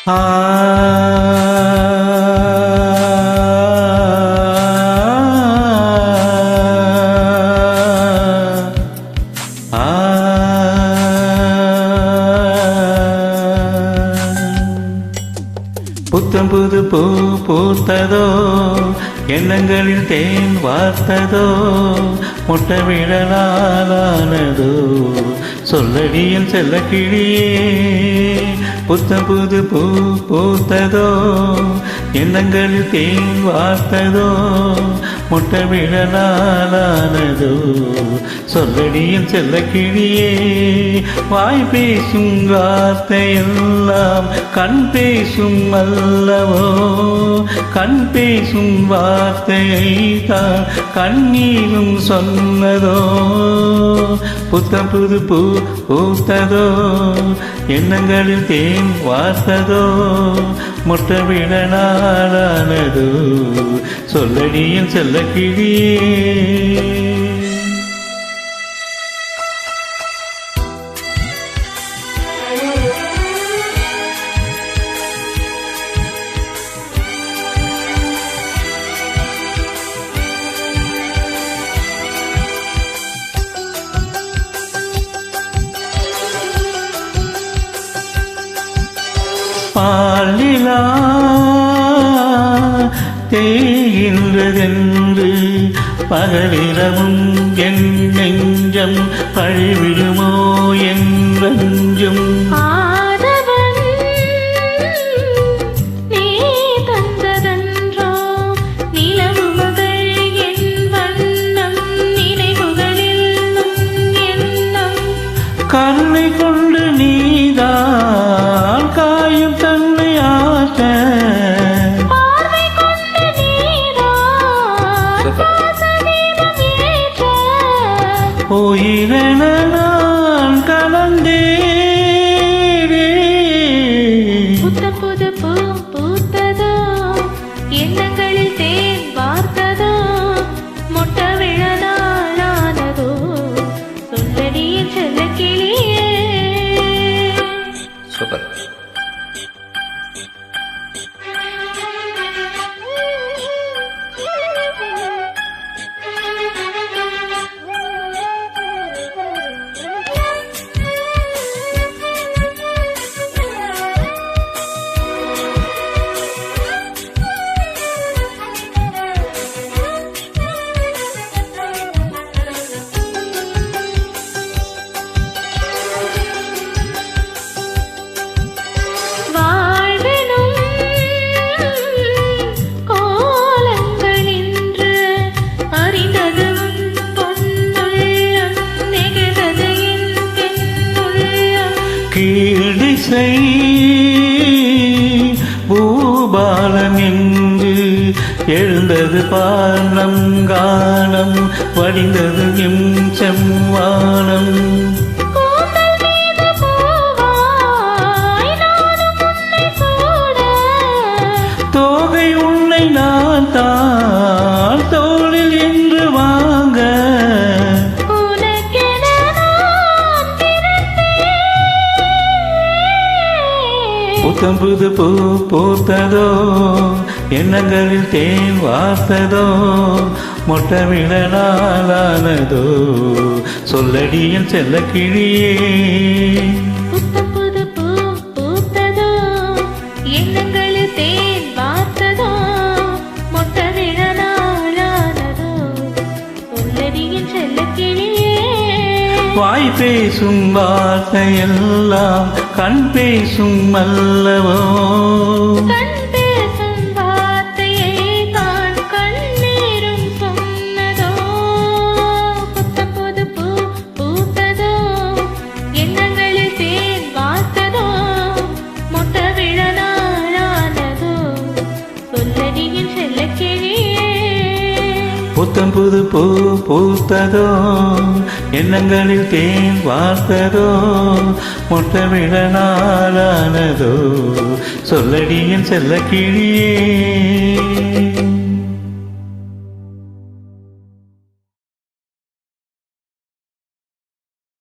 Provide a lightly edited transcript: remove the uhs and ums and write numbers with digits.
ஆ புத்தம் புது பூ பூத்ததோ, எண்ணங்களில் தேன் வார்த்ததோ, முட்டை விழலானதோ, சொல்லடியில் செல்ல கிளியே. புத்தம் புது பூ பூத்ததோ, எண்ணங்களில் தேன் வார்த்ததோ, முட்டை விழலானதோ, சொல்லடியில் செல்ல கிளியே. வாய் பேசும் வார்த்தையெல்லாம் கண் பேசும் அல்லவோ, கண் பேசும் வார்த்தையை தான் கண்ணீரும் சொன்னதோ. புத்தம் புது பூ பூத்ததோ, எண்ணங்களில் தேன் வார்த்ததோ, முட்டை விட நாளானதோ, சொல்லடியில் செல்ல கிளியே. பாலிலா தேகின்றதென்று பகலிரவும் என் நெஞ்சம் பழிவிடுமோ என்றும். கருணை கொண்டு நீதான் காயும் தன்னை ஆற்ற, உயிரென நான் கலந்தே. புத்தம் புது பூ பூத்ததோ, எண்ணங்களில் தேன் வார்த்ததோ, முட்டை விழலானதோ, சொல்லடியில் செல்ல கிளியே. சூப்பர். கீழ்திசை பூபாலம் என்று எழுந்தது பாலம் காலம், வடிந்தது எம் செம்வானம். தோகை உன்னை நான் தான் தோளில் என்று வாங்க, புத்தம் புது பூ பூத்ததோ, எண்ணங்களில் தேன் வார்த்ததோ, முட்டை விட நாளானதோ, சொல்லடியில் செல்ல கிளியே. புத்தம் புது பூ பூத்ததோ, எண்ணங்களில் தேன் வார்த்ததோ, முட்டை விட நாளானதோ, சொல்லடியில் செல்ல கிளியே. வாய் பேசும் வார்த்தையெல்லாம் கண் பேசும் அல்லவோ, கண் பேசும் வார்த்தையை தான் கண்ணீரும் சொன்னதோ. புத்தம் புது பூ பூத்ததோ, எண்ணங்களில் தேன் வார்த்ததோ, முட்டை விழ நாளானதோ, சொல்லடியில் செல்ல கிளியே. புத்தம் புது பூ பூத்ததோ, எண்ணங்களில் தேன் வார்த்ததோ, முட்டை விட நாளானதோ, சொல்லடியில் செல்ல கிளியே.